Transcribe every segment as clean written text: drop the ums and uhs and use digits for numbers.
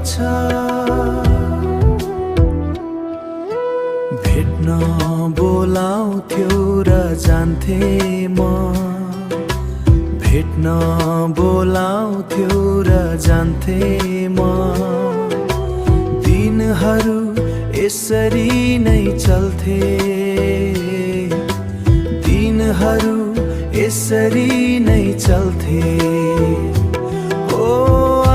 छ। भेट्न बोलाउँथ्यो र जान्थे म, भेट्न बोलाउँथ्यो र जान्थे म। दिनहरू यसरी नै चल्थे, दिनहरू यसरी नै चल्थे। ओ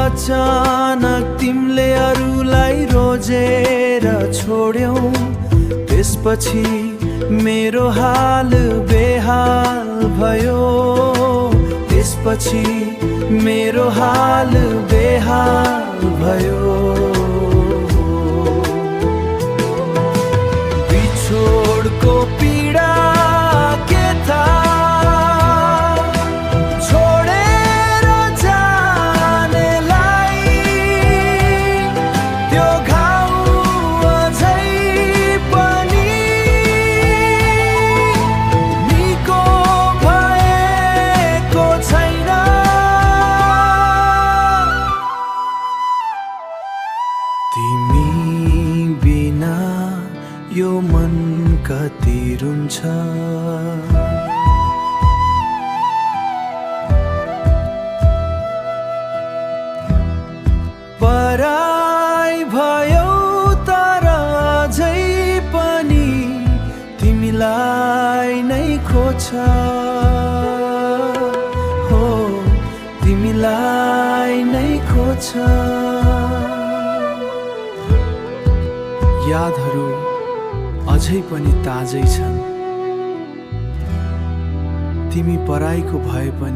अचानक तिमीले अरूलाई रोजेर छोड्यौ, त्यसपछि मेरो हाल बेहाल भयो, त्यसपछि मेरो हाल बेहाल भयो। बिछोडको पीडा के था, छोडेर जानेलाई त्यो घाउ अझै पनि निको भएको छैन। तिमी बिना यो मन कति रुन्छ, पराई भयो तर अझै पनि तिमीलाई नै खोज्छ। हो तिमीलाई नै खोज्छ। यादहरू अझै पनि ताजै छन्, तिमी पराईको भए पनि